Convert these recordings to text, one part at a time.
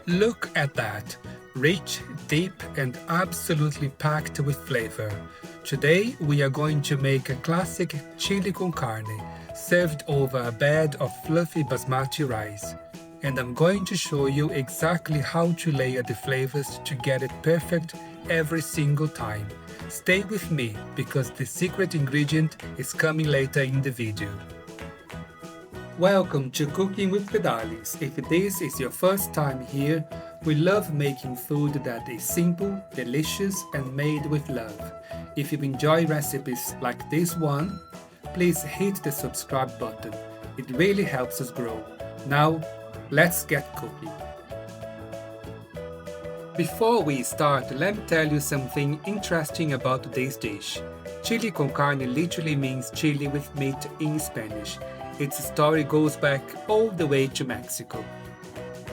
Look at that! Rich, deep and absolutely packed with flavor. Today we are going to make a classic chili con carne, served over a bed of fluffy basmati rice. And I'm going to show you exactly how to layer the flavors to get it perfect every single time. Stay with me because the secret ingredient is coming later in the video. Welcome to Cooking with the Darlings. If this is your first time here, we love making food that is simple, delicious and made with love. If you enjoy recipes like this one, please hit the subscribe button. It really helps us grow. Now, let's get cooking. Before we start, let me tell you something interesting about this dish. Chili con carne literally means chili with meat in Spanish. Its story goes back all the way to Mexico.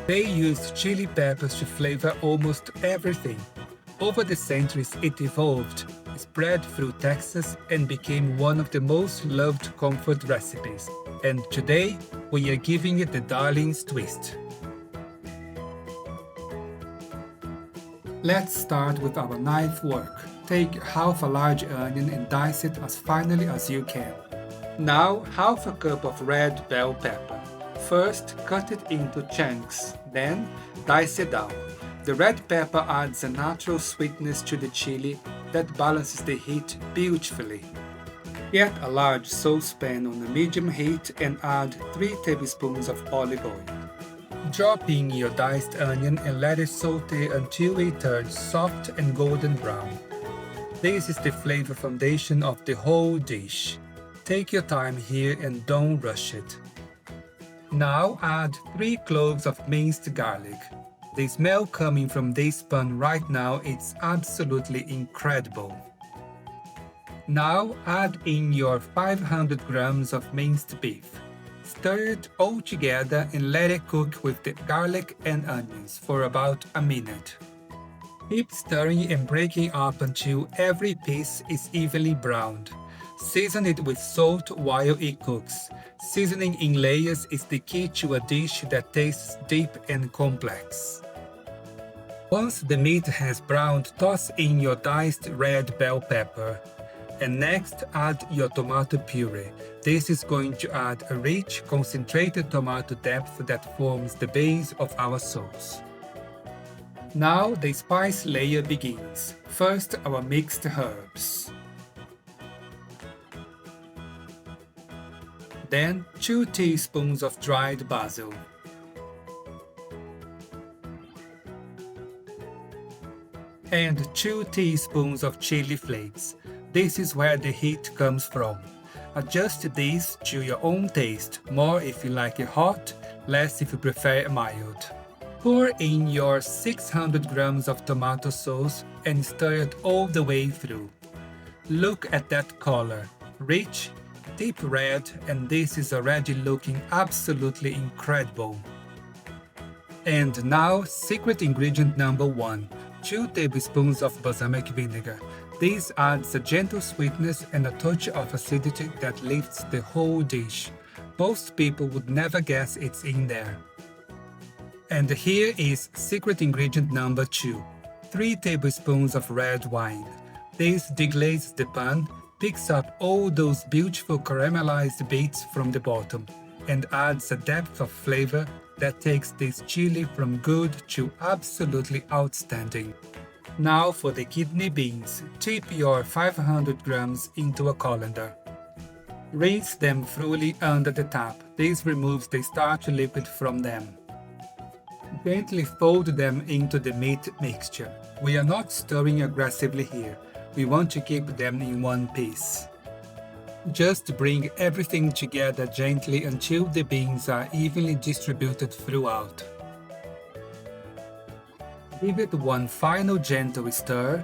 They used chili peppers to flavor almost everything. Over the centuries it evolved, spread through Texas and became one of the most loved comfort recipes. And today we are giving it the Darlings twist. Let's start with our knife work. Take half a large onion and dice it as finely as you can. Now half a cup of red bell pepper. First cut it into chunks, then dice it down. The red pepper adds a natural sweetness to the chili that balances the heat beautifully. Get a large saucepan on a medium heat and add 3 tablespoons of olive oil. Drop in your diced onion and let it saute until it turns soft and golden brown. This is the flavor foundation of the whole dish. Take your time here and don't rush it. Now add 3 cloves of minced garlic. The smell coming from this pan right now is absolutely incredible. Now add in your 500 grams of minced beef. Stir it all together and let it cook with the garlic and onions for about a minute. Keep stirring and breaking up until every piece is evenly browned. Season it with salt while it cooks. Seasoning in layers is the key to a dish that tastes deep and complex. Once the meat has browned, toss in your diced red bell pepper. And next, add your tomato puree. This is going to add a rich, concentrated tomato depth that forms the base of our sauce. Now the spice layer begins. First, our mixed herbs. Then 2 teaspoons of dried basil. And 2 teaspoons of chili flakes. This is where the heat comes from. Adjust these to your own taste, more if you like it hot, less if you prefer mild. Pour in your 600 grams of tomato sauce and stir it all the way through. Look at that color, rich, deep red, and this is already looking absolutely incredible. And now, secret ingredient number 1, 2 tablespoons of balsamic vinegar. This adds a gentle sweetness and a touch of acidity that lifts the whole dish. Most people would never guess it's in there. And here is secret ingredient number 2, 3 tablespoons of red wine. This deglazes the pan, picks up all those beautiful caramelized bits from the bottom, and adds a depth of flavor that takes this chili from good to absolutely outstanding. Now for the kidney beans, dip your 500 grams into a colander. Rinse them thoroughly under the tap. This removes the starch liquid from them. Gently fold them into the meat mixture. We are not stirring aggressively here. We want to keep them in one piece. Just bring everything together gently until the beans are evenly distributed throughout. Give it one final gentle stir,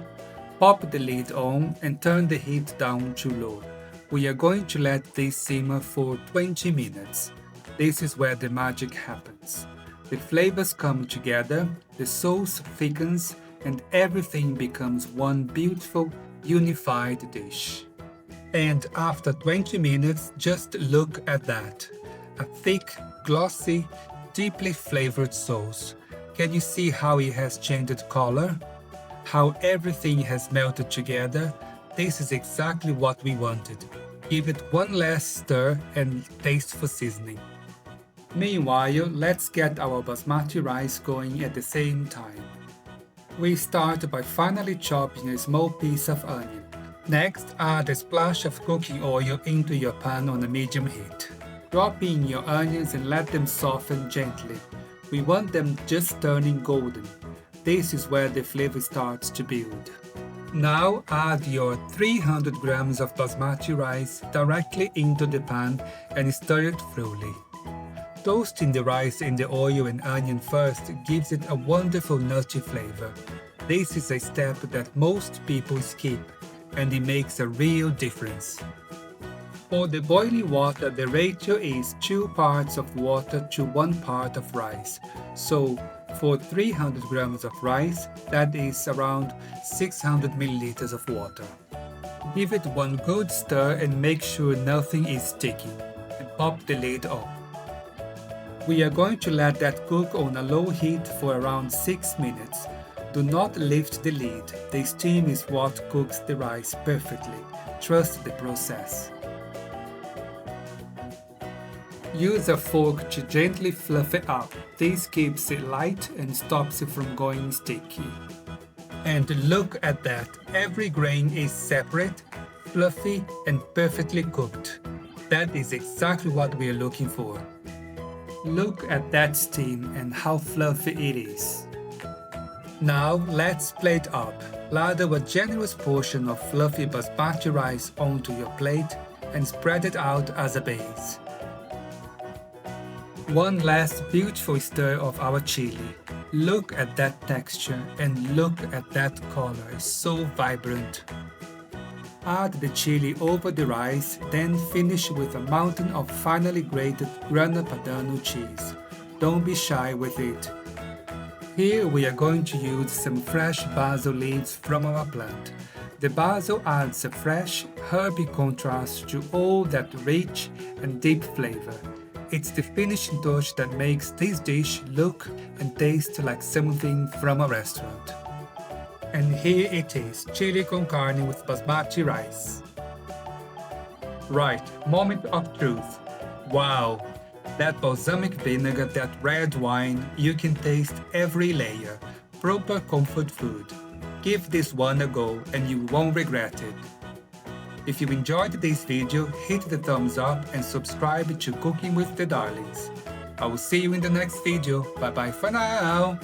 pop the lid on and turn the heat down to low. We are going to let this simmer for 20 minutes. This is where the magic happens. The flavors come together, the sauce thickens, and everything becomes one beautiful, unified dish. And after 20 minutes, just look at that. A thick, glossy, deeply flavored sauce. Can you see how it has changed color? How everything has melted together? This is exactly what we wanted. Give it one last stir and taste for seasoning. Meanwhile, let's get our basmati rice going at the same time. We start by finely chopping a small piece of onion. Next, add a splash of cooking oil into your pan on a medium heat. Drop in your onions and let them soften gently. We want them just turning golden. This is where the flavor starts to build. Now add your 300 grams of basmati rice directly into the pan and stir it thoroughly. Toasting the rice in the oil and onion first gives it a wonderful nutty flavor. This is a step that most people skip, and it makes a real difference. For the boiling water, the ratio is 2 parts of water to 1 part of rice. So, for 300 grams of rice, that is around 600 milliliters of water. Give it one good stir and make sure nothing is sticky, and pop the lid off. We are going to let that cook on a low heat for around 6 minutes. Do not lift the lid. The steam is what cooks the rice perfectly. Trust the process. Use a fork to gently fluff it up. This keeps it light and stops it from going sticky. And look at that. Every grain is separate, fluffy, and perfectly cooked. That is exactly what we are looking for. Look at that steam and how fluffy it is. Now let's plate up. Lather a generous portion of fluffy basmati rice onto your plate and spread it out as a base. One last beautiful stir of our chili. Look at that texture and look at that color, so vibrant. Add the chili over the rice, then finish with a mountain of finely grated Grana Padano cheese. Don't be shy with it. Here we are going to use some fresh basil leaves from our plant. The basil adds a fresh, herby contrast to all that rich and deep flavor. It's the finishing touch that makes this dish look and taste like something from a restaurant. And here it is, chili con carne with basmati rice. Right, moment of truth. Wow, that balsamic vinegar, that red wine, you can taste every layer. Proper comfort food. Give this one a go and you won't regret it. If you enjoyed this video, hit the thumbs up and subscribe to Cooking with the Darlings. I will see you in the next video. Bye bye for now!